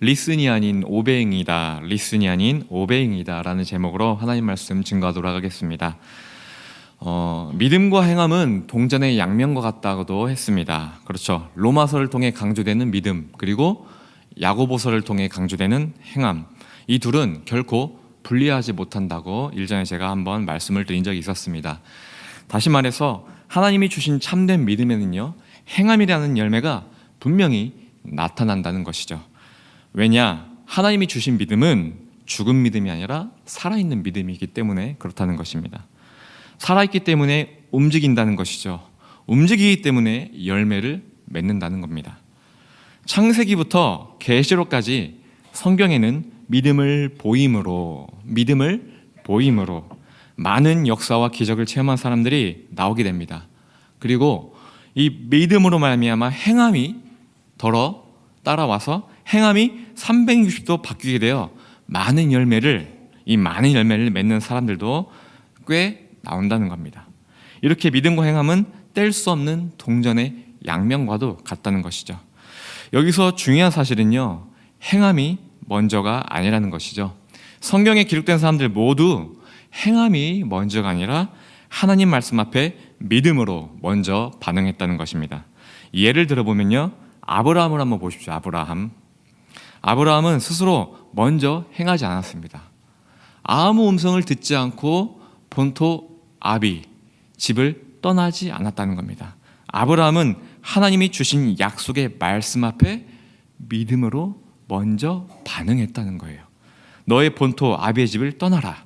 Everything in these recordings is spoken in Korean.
리슨이 아닌 오베잉이다, 리슨이 아닌 오베잉이다 라는 제목으로 하나님 말씀 증거하도록 하겠습니다. 믿음과 행함은 동전의 양면과 같다고도 했습니다. 그렇죠. 로마서를 통해 강조되는 믿음, 그리고 야고보서를 통해 강조되는 행함, 이 둘은 결코 분리하지 못한다고 일전에 제가 한번 말씀을 드린 적이 있었습니다. 다시 말해서 하나님이 주신 참된 믿음에는요, 행함이라는 열매가 분명히 나타난다는 것이죠. 왜냐? 하나님이 주신 믿음은 죽은 믿음이 아니라 살아있는 믿음이기 때문에 그렇다는 것입니다. 살아있기 때문에 움직인다는 것이죠. 움직이기 때문에 열매를 맺는다는 겁니다. 창세기부터 계시록까지 성경에는 믿음을 보임으로 많은 역사와 기적을 체험한 사람들이 나오게 됩니다. 그리고 이 믿음으로 말미암아 행함이 따라와서 행함이 360도 바뀌게 되어 많은 열매를 맺는 사람들도 꽤 나온다는 겁니다. 이렇게 믿음과 행함은 뗄 수 없는 동전의 양면과도 같다는 것이죠. 여기서 중요한 사실은요, 행함이 먼저가 아니라는 것이죠. 성경에 기록된 사람들 모두 행함이 먼저가 아니라 하나님 말씀 앞에 믿음으로 먼저 반응했다는 것입니다. 예를 들어보면요, 아브라함을 한번 보십시오. 아브라함은 스스로 먼저 행하지 않았습니다. 아무 음성을 듣지 않고 본토 아비 집을 떠나지 않았다는 겁니다. 아브라함은 하나님이 주신 약속의 말씀 앞에 믿음으로 먼저 반응했다는 거예요. 너의 본토 아비의 집을 떠나라.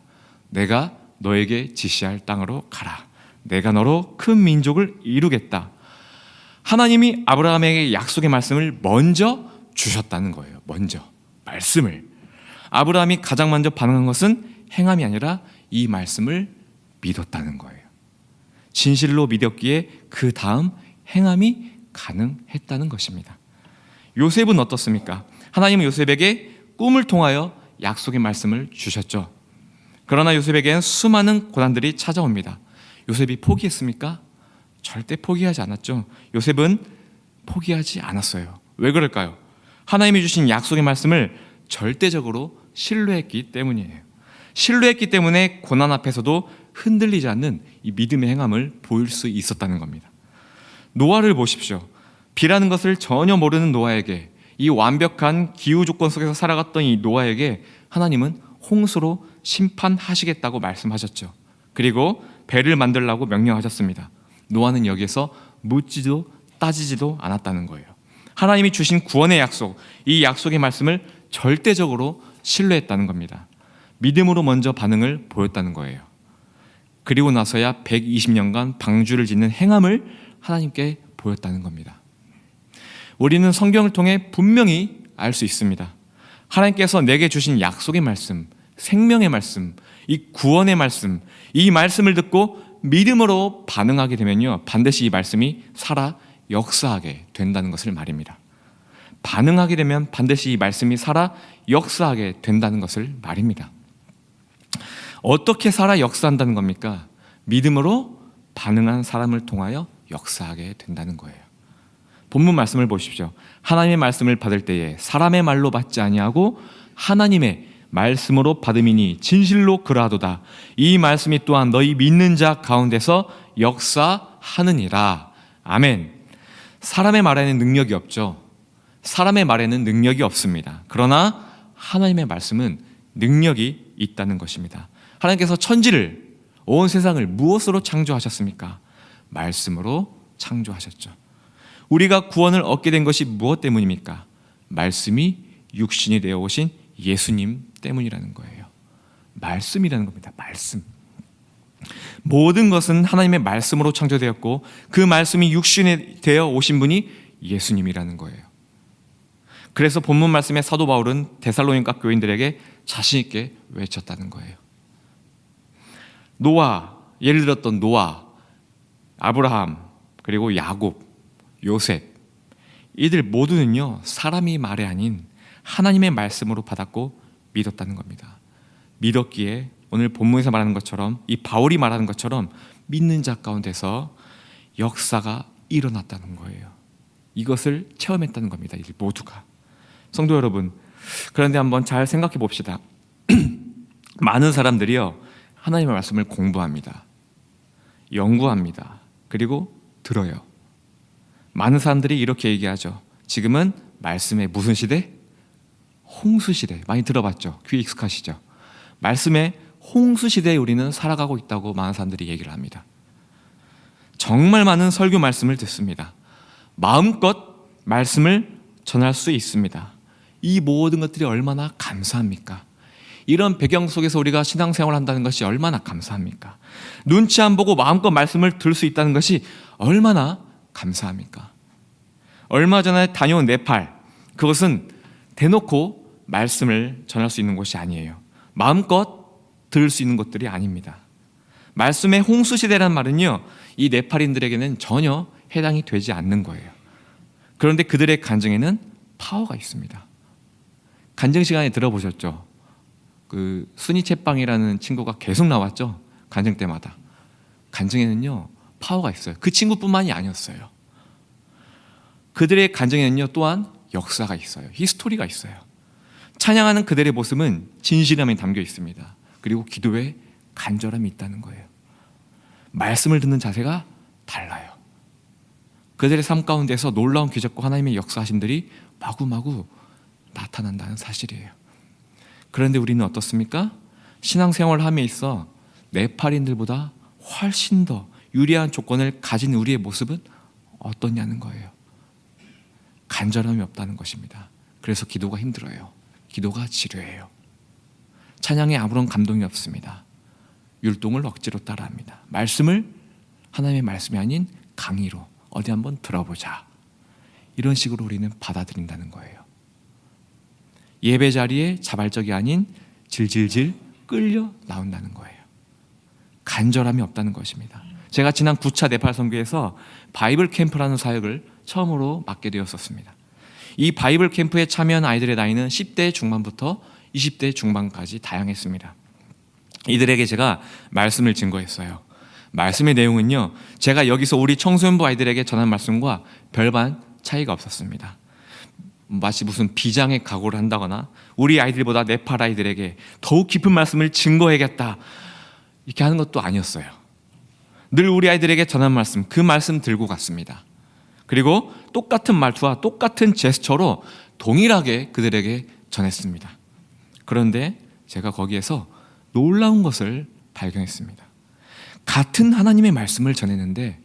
내가 너에게 지시할 땅으로 가라. 내가 너로 큰 민족을 이루겠다. 하나님이 아브라함에게 약속의 말씀을 먼저 주셨다는 거예요. 먼저 말씀을. 아브라함이 가장 먼저 반응한 것은 행함이 아니라 이 말씀을 믿었다는 거예요. 진실로 믿었기에 그 다음 행함이 가능했다는 것입니다. 요셉은 어떻습니까? 하나님은 요셉에게 꿈을 통하여 약속의 말씀을 주셨죠. 그러나 요셉에게는 수많은 고난들이 찾아옵니다. 요셉이 포기했습니까? 절대 포기하지 않았죠. 요셉은 포기하지 않았어요. 왜 그럴까요? 하나님이 주신 약속의 말씀을 절대적으로 신뢰했기 때문이에요. 신뢰했기 때문에 고난 앞에서도 흔들리지 않는 이 믿음의 행함을 보일 수 있었다는 겁니다. 노아를 보십시오. 비라는 것을 전혀 모르는 노아에게, 이 완벽한 기후 조건 속에서 살아갔던 이 노아에게 하나님은 홍수로 심판하시겠다고 말씀하셨죠. 그리고 배를 만들라고 명령하셨습니다. 노아는 여기에서 묻지도 따지지도 않았다는 거예요. 하나님이 주신 구원의 약속, 이 약속의 말씀을 절대적으로 신뢰했다는 겁니다. 믿음으로 먼저 반응을 보였다는 거예요. 그리고 나서야 120년간 방주를 짓는 행함을 하나님께 보였다는 겁니다. 우리는 성경을 통해 분명히 알 수 있습니다. 하나님께서 내게 주신 약속의 말씀, 생명의 말씀, 이 구원의 말씀, 이 말씀을 듣고 믿음으로 반응하게 되면요, 반드시 이 말씀이 살아 역사하게 된다는 것을 말입니다. 반응하게 되면 반드시 이 말씀이 살아 역사하게 된다는 것을 말입니다. 어떻게 살아 역사한다는 겁니까? 믿음으로 반응한 사람을 통하여 역사하게 된다는 거예요. 본문 말씀을 보십시오. 하나님의 말씀을 받을 때에 사람의 말로 받지 아니하고 하나님의 말씀으로 받음이니 진실로 그러하도다. 이 말씀이 또한 너희 믿는 자 가운데서 역사하느니라. 아멘. 사람의 말에는 능력이 없죠. 사람의 말에는 능력이 없습니다. 그러나 하나님의 말씀은 능력이 있다는 것입니다. 하나님께서 천지를, 온 세상을 무엇으로 창조하셨습니까? 말씀으로 창조하셨죠. 우리가 구원을 얻게 된 것이 무엇 때문입니까? 말씀이 육신이 되어 오신 예수님 때문이라는 거예요. 말씀이라는 겁니다. 말씀. 모든 것은 하나님의 말씀으로 창조되었고 그 말씀이 육신이 되어 오신 분이 예수님이라는 거예요. 그래서 본문 말씀의 사도 바울은 데살로니가 교인들에게 자신 있게 외쳤다는 거예요. 예를 들었던 노아, 아브라함, 그리고 야곱, 요셉, 이들 모두는요, 사람이 말이 아닌 하나님의 말씀으로 받았고 믿었다는 겁니다. 믿었기에 오늘 본문에서 말하는 것처럼, 이 바울이 말하는 것처럼 믿는 자 가운데서 역사가 일어났다는 거예요. 이것을 체험했다는 겁니다. 이 모두가. 성도 여러분, 그런데 한번 잘 생각해 봅시다. 많은 사람들이요, 하나님의 말씀을 공부합니다. 연구합니다. 그리고 들어요. 많은 사람들이 이렇게 얘기하죠. 지금은 말씀의 무슨 시대? 홍수 시대. 많이 들어봤죠? 귀 익숙하시죠? 말씀의 홍수 시대에 우리는 살아가고 있다고 많은 사람들이 얘기를 합니다. 정말 많은 설교 말씀을 듣습니다. 마음껏 말씀을 전할 수 있습니다. 이 모든 것들이 얼마나 감사합니까? 이런 배경 속에서 우리가 신앙생활을 한다는 것이 얼마나 감사합니까? 눈치 안 보고 마음껏 말씀을 들을 수 있다는 것이 얼마나 감사합니까? 얼마 전에 다녀온 네팔, 그것은 대놓고 말씀을 전할 수 있는 곳이 아니에요. 마음껏 들을 수 있는 것들이 아닙니다. 말씀의 홍수시대라는 말은요, 이 네팔인들에게는 전혀 해당이 되지 않는 거예요. 그런데 그들의 간증에는 파워가 있습니다. 간증 시간에 들어보셨죠? 그 순위 채빵이라는 친구가 계속 나왔죠? 간증 때마다. 간증에는요, 파워가 있어요. 그 친구뿐만이 아니었어요. 그들의 간증에는요, 또한 역사가 있어요. 히스토리가 있어요. 찬양하는 그들의 모습은 진실함이 담겨 있습니다. 그리고 기도에 간절함이 있다는 거예요. 말씀을 듣는 자세가 달라요. 그들의 삶 가운데서 놀라운 기적과 하나님의 역사하심들이 마구마구 나타난다는 사실이에요. 그런데 우리는 어떻습니까? 신앙생활을 함에 있어 네팔인들보다 훨씬 더 유리한 조건을 가진 우리의 모습은 어떠냐는 거예요. 간절함이 없다는 것입니다. 그래서 기도가 힘들어요. 기도가 지루해요. 찬양에 아무런 감동이 없습니다. 율동을 억지로 따라합니다. 말씀을 하나님의 말씀이 아닌 강의로 어디 한번 들어보자, 이런 식으로 우리는 받아들인다는 거예요. 예배 자리에 자발적이 아닌 질질질 끌려 나온다는 거예요. 간절함이 없다는 것입니다. 제가 지난 9차 네팔 선교에서 바이블 캠프라는 사역을 처음으로 맡게 되었었습니다. 이 바이블 캠프에 참여한 아이들의 나이는 10대 중반부터 20대 중반까지 다양했습니다. 이들에게 제가 말씀을 증거했어요. 말씀의 내용은요, 제가 여기서 우리 청소년부 아이들에게 전한 말씀과 별반 차이가 없었습니다. 마치 무슨 비장의 각오를 한다거나 우리 아이들보다 네팔 아이들에게 더욱 깊은 말씀을 증거해야겠다, 이렇게 하는 것도 아니었어요. 늘 우리 아이들에게 전한 말씀, 그 말씀 들고 갔습니다. 그리고 똑같은 말투와 똑같은 제스처로 동일하게 그들에게 전했습니다. 그런데 제가 거기에서 놀라운 것을 발견했습니다. 같은 하나님의 말씀을 전했는데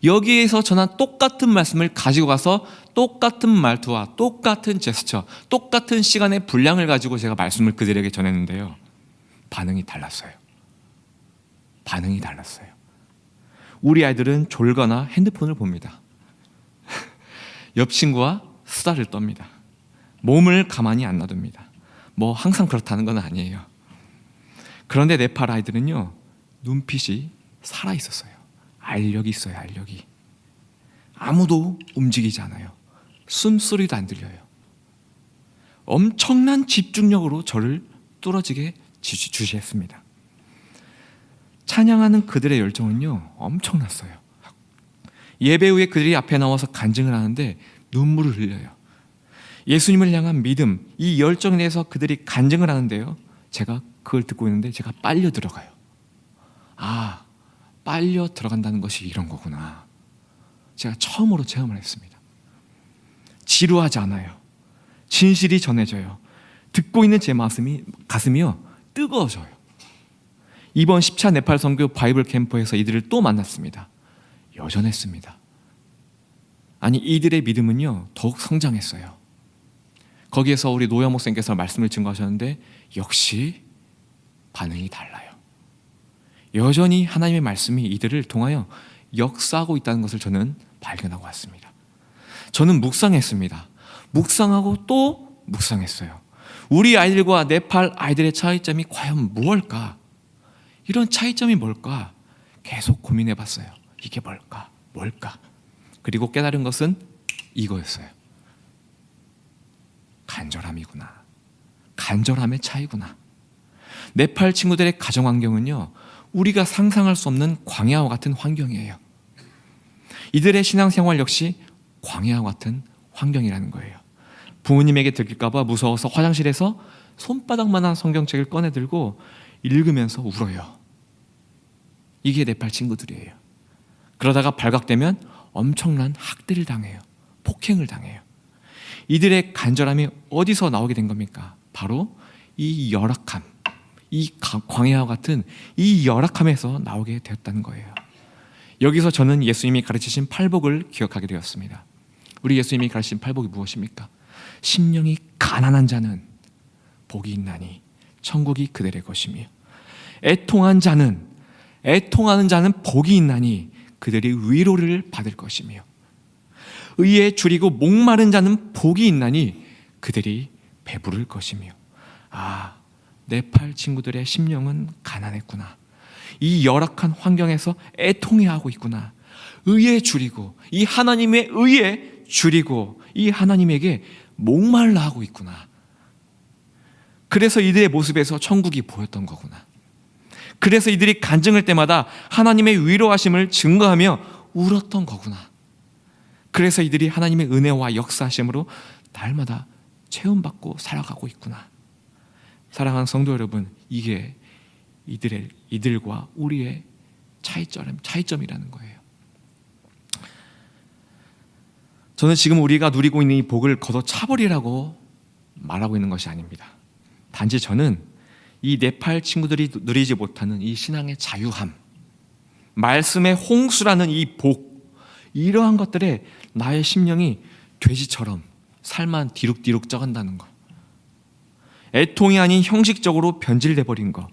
여기에서 전한 똑같은 말씀을 가지고 가서 똑같은 말투와 똑같은 제스처, 똑같은 시간의 분량을 가지고 제가 말씀을 그들에게 전했는데요, 반응이 달랐어요. 반응이 달랐어요. 우리 아이들은 졸거나 핸드폰을 봅니다. 옆 친구와 수다를 떱니다. 몸을 가만히 안 놔둡니다. 뭐 항상 그렇다는 건 아니에요. 그런데 네팔 아이들은요, 눈빛이 살아 있었어요. 알력이 있어요. 알력이. 아무도 움직이지 않아요. 숨소리도 안 들려요. 엄청난 집중력으로 저를 뚫어지게 주시했습니다. 찬양하는 그들의 열정은요, 엄청났어요. 예배 후에 그들이 앞에 나와서 간증을 하는데 눈물을 흘려요. 예수님을 향한 믿음, 이 열정에 대해서 그들이 간증을 하는데요, 제가 그걸 듣고 있는데 제가 빨려 들어가요. 아, 빨려 들어간다는 것이 이런 거구나. 제가 처음으로 체험을 했습니다. 지루하지 않아요. 진실이 전해져요. 듣고 있는 제 가슴이요, 뜨거워져요. 이번 10차 네팔 선교 바이블 캠프에서 이들을 또 만났습니다. 여전했습니다. 아니, 이들의 믿음은요, 더욱 성장했어요. 거기에서 우리 노영 목사님께서 말씀을 증거하셨는데 역시 반응이 달라요. 여전히 하나님의 말씀이 이들을 통하여 역사하고 있다는 것을 저는 발견하고 왔습니다. 저는 묵상했습니다. 묵상하고 또 묵상했어요. 우리 아이들과 네팔 아이들의 차이점이 과연 무엇일까? 이런 차이점이 뭘까? 계속 고민해 봤어요. 이게 뭘까? 그리고 깨달은 것은 이거였어요. 간절함이구나. 간절함의 차이구나. 네팔 친구들의 가정 환경은요, 우리가 상상할 수 없는 광야와 같은 환경이에요. 이들의 신앙생활 역시 광야와 같은 환경이라는 거예요. 부모님에게 들킬까 봐 무서워서 화장실에서 손바닥만한 성경책을 꺼내 들고 읽으면서 울어요. 이게 네팔 친구들이에요. 그러다가 발각되면 엄청난 학대를 당해요. 폭행을 당해요. 이들의 간절함이 어디서 나오게 된 겁니까? 바로 이 열악함, 이 광야와 같은 이 열악함에서 나오게 되었다는 거예요. 여기서 저는 예수님이 가르치신 팔복을 기억하게 되었습니다. 우리 예수님이 가르치신 팔복이 무엇입니까? 심령이 가난한 자는 복이 있나니 천국이 그들의 것이며, 애통하는 자는 복이 있나니 그들이 위로를 받을 것이며, 의에 줄이고 목마른 자는 복이 있나니 그들이 배부를 것이며. 네팔 친구들의 심령은 가난했구나. 이 열악한 환경에서 애통해하고 있구나. 의에 줄이고, 이 하나님의 의에 줄이고, 이 하나님에게 목말라 하고 있구나. 그래서 이들의 모습에서 천국이 보였던 거구나. 그래서 이들이 간증할 때마다 하나님의 위로하심을 증거하며 울었던 거구나. 그래서 이들이 하나님의 은혜와 역사하심으로 날마다 체험받고 살아가고 있구나. 사랑하는 성도 여러분, 이게 이들과 우리의 차이점이라는 거예요. 저는 지금 우리가 누리고 있는 이 복을 걷어차버리라고 말하고 있는 것이 아닙니다. 단지 저는 이 네팔 친구들이 누리지 못하는 이 신앙의 자유함, 말씀의 홍수라는 이 복, 이러한 것들에 나의 심령이 돼지처럼 살만 디룩디룩 쪄간다는 것, 애통이 아닌 형식적으로 변질돼 버린 것,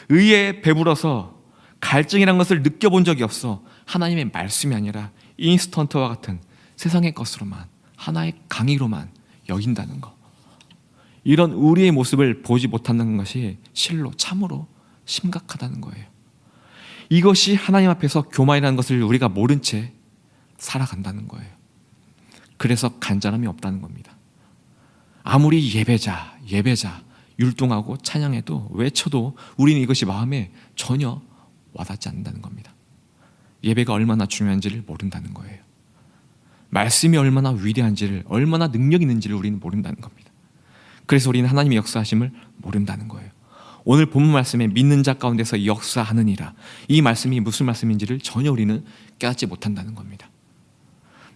의에 배불러서 갈증이란 것을 느껴본 적이 없어 하나님의 말씀이 아니라 인스턴트와 같은 세상의 것으로만, 하나의 강의로만 여긴다는 것, 이런 우리의 모습을 보지 못한다는 것이 실로 참으로 심각하다는 거예요. 이것이 하나님 앞에서 교만이라는 것을 우리가 모른 채 살아간다는 거예요. 그래서 간절함이 없다는 겁니다. 아무리 예배자 율동하고 찬양해도 외쳐도 우리는 이것이 마음에 전혀 와닿지 않는다는 겁니다. 예배가 얼마나 중요한지를 모른다는 거예요. 말씀이 얼마나 위대한지를, 얼마나 능력 있는지를 우리는 모른다는 겁니다. 그래서 우리는 하나님의 역사하심을 모른다는 거예요. 오늘 본문 말씀에 믿는 자 가운데서 역사하느니라, 이 말씀이 무슨 말씀인지를 전혀 우리는 깨닫지 못한다는 겁니다.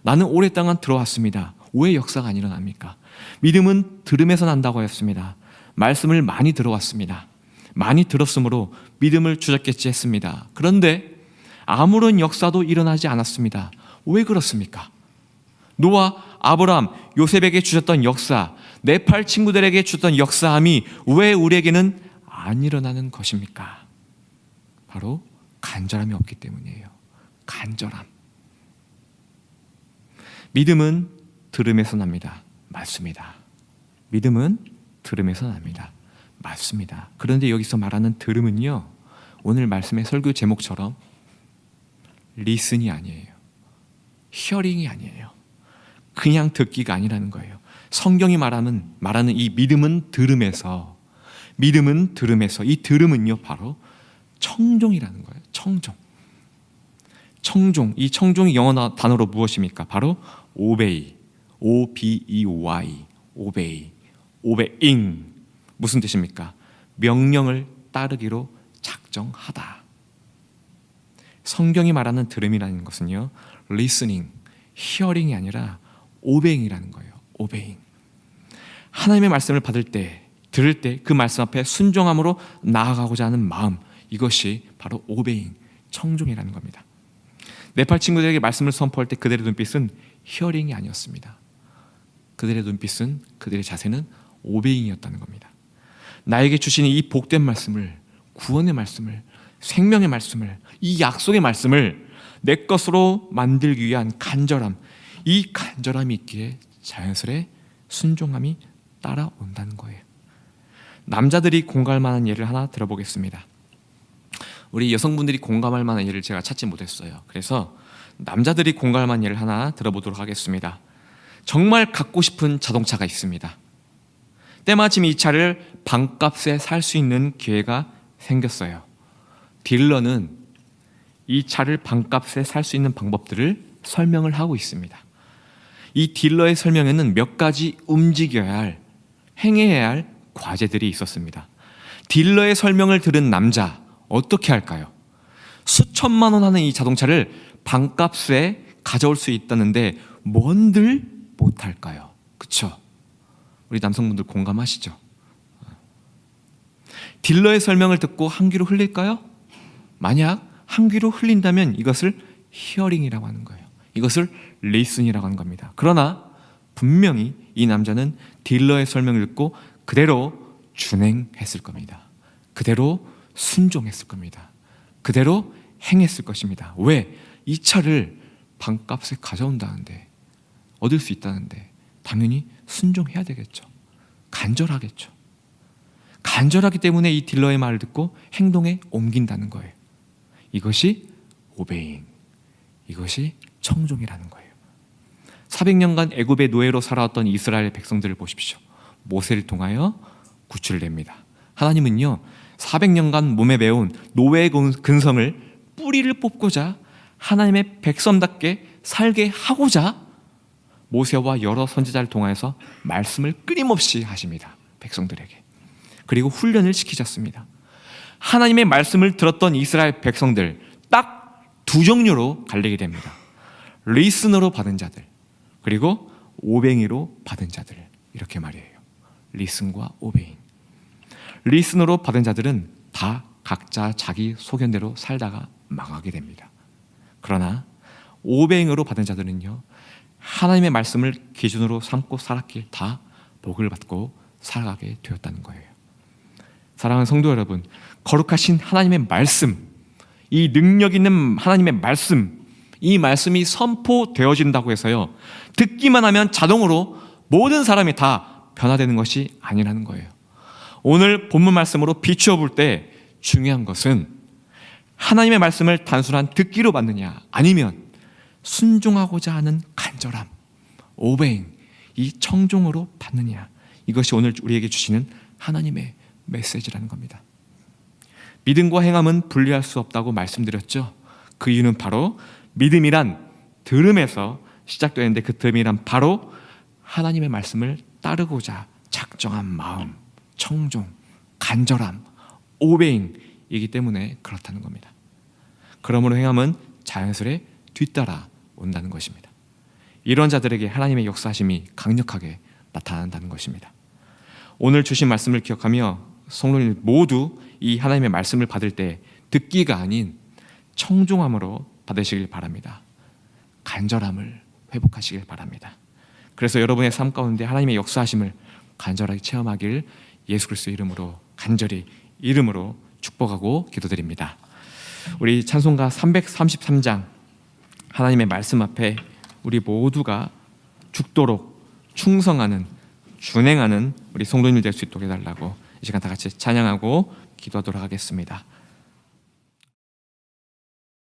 나는 오랫동안 들어왔습니다. 왜 역사가 안 일어납니까? 믿음은 들음에서 난다고 하였습니다. 말씀을 많이 들어왔습니다. 많이 들었으므로 믿음을 주저깼지 했습니다. 그런데 아무런 역사도 일어나지 않았습니다. 왜 그렇습니까? 노아, 아브라함, 요셉에게 주셨던 역사, 네팔 친구들에게 주셨던 역사함이 왜 우리에게는 안 일어나는 것입니까? 바로 간절함이 없기 때문이에요. 간절함. 믿음은 들음에서 납니다. 맞습니다. 믿음은 들음에서 납니다. 맞습니다. 그런데 여기서 말하는 들음은요, 오늘 말씀의 설교 제목처럼 리슨이 아니에요. 히어링이 아니에요. 그냥 듣기가 아니라는 거예요. 성경이 말하는 이 믿음은 들음에서, 이 들음은요 바로 청종이라는 거예요. 청종. 이 청종이 영어 단어로 무엇입니까? 바로 obey, O-B-E-Y, obeying. 무슨 뜻입니까? 명령을 따르기로 작정하다. 성경이 말하는 들음이라는 것은요, listening, hearing이 아니라 obeying이라는 거예요. obeying. 하나님의 말씀을 들을 때 그 말씀 앞에 순종함으로 나아가고자 하는 마음, 이것이 바로 obeying, 청종이라는 겁니다. 네팔 친구들에게 말씀을 선포할 때 그들의 눈빛은 히어링이 아니었습니다. 그들의 눈빛은, 그들의 자세는 오베잉이었다는 겁니다. 나에게 주신 이 복된 말씀을, 구원의 말씀을, 생명의 말씀을, 이 약속의 말씀을 내 것으로 만들기 위한 간절함, 이 간절함이 있기에 자연스레 순종함이 따라온다는 거예요. 남자들이 공감할 만한 예를 하나 들어보겠습니다. 우리 여성분들이 공감할 만한 예를 제가 찾지 못했어요. 그래서 남자들이 공감할 만한 예를 하나 들어보도록 하겠습니다. 정말 갖고 싶은 자동차가 있습니다. 때마침 이 차를 반값에 살 수 있는 기회가 생겼어요. 딜러는 이 차를 반값에 살 수 있는 방법들을 설명을 하고 있습니다. 이 딜러의 설명에는 몇 가지 움직여야 할, 행해야 할 과제들이 있었습니다. 딜러의 설명을 들은 남자 어떻게 할까요? 수천만 원 하는 이 자동차를 반값에 가져올 수 있다는데 뭔들 못할까요? 그쵸? 우리 남성분들 공감하시죠? 딜러의 설명을 듣고 한 귀로 흘릴까요? 만약 한 귀로 흘린다면 이것을 히어링이라고 하는 거예요. 이것을 리슨이라고 하는 겁니다. 그러나 분명히 이 남자는 딜러의 설명을 듣고 그대로 준행했을 겁니다. 그대로 순종했을 겁니다. 그대로 행했을 것입니다. 왜? 이 차를 반값에 가져온다는데, 얻을 수 있다는데 당연히 순종해야 되겠죠. 간절하겠죠. 간절하기 때문에 이 딜러의 말을 듣고 행동에 옮긴다는 거예요. 이것이 오베잉, 이것이 청종이라는 거예요. 400년간 애굽의 노예로 살아왔던 이스라엘 백성들을 보십시오. 모세를 통하여 구출됩니다. 하나님은요, 400년간 몸에 배운 노예의 근성을 뿌리를 뽑고자 하나님의 백성답게 살게 하고자 모세와 여러 선지자를 통하여서 말씀을 끊임없이 하십니다. 백성들에게. 그리고 훈련을 시키셨습니다. 하나님의 말씀을 들었던 이스라엘 백성들 딱 두 종류로 갈리게 됩니다. 리슨으로 받은 자들, 그리고 오뱅이로 받은 자들, 이렇게 말이에요. 리슨과 오베잉. 리슨으로 받은 자들은 다 각자 자기 소견대로 살다가 망하게 됩니다. 그러나 오베잉으로 받은 자들은요, 하나님의 말씀을 기준으로 삼고 살았기에 다 복을 받고 살아가게 되었다는 거예요. 사랑하는 성도 여러분, 거룩하신 하나님의 말씀, 이 능력 있는 하나님의 말씀, 이 말씀이 선포되어진다고 해서요, 듣기만 하면 자동으로 모든 사람이 다 변화되는 것이 아니라는 거예요. 오늘 본문 말씀으로 비추어 볼 때 중요한 것은 하나님의 말씀을 단순한 듣기로 받느냐, 아니면 순종하고자 하는 간절함, 오베잉, 이 청종으로 받느냐, 이것이 오늘 우리에게 주시는 하나님의 메시지라는 겁니다. 믿음과 행함은 분리할 수 없다고 말씀드렸죠. 그 이유는 바로 믿음이란 들음에서 시작되는데, 그 들음이란 바로 하나님의 말씀을 따르고자 작정한 마음, 청종, 간절함, 오베잉이기 때문에 그렇다는 겁니다. 그러므로 행함은 자연스레 뒤따라 온다는 것입니다. 이런 자들에게 하나님의 역사하심이 강력하게 나타난다는 것입니다. 오늘 주신 말씀을 기억하며 성도님 모두 이 하나님의 말씀을 받을 때 듣기가 아닌 청종함으로 받으시길 바랍니다. 간절함을 회복하시길 바랍니다. 그래서 여러분의 삶 가운데 하나님의 역사하심을 간절하게 체험하길 예수 그리스도의 이름으로 간절히 이름으로 축복하고 기도드립니다. 우리 찬송가 333장 하나님의 말씀 앞에 우리 모두가 죽도록 충성하는, 준행하는 우리 성도님들 될 수 있도록 해달라고 이 시간 다 같이 찬양하고 기도하도록 하겠습니다.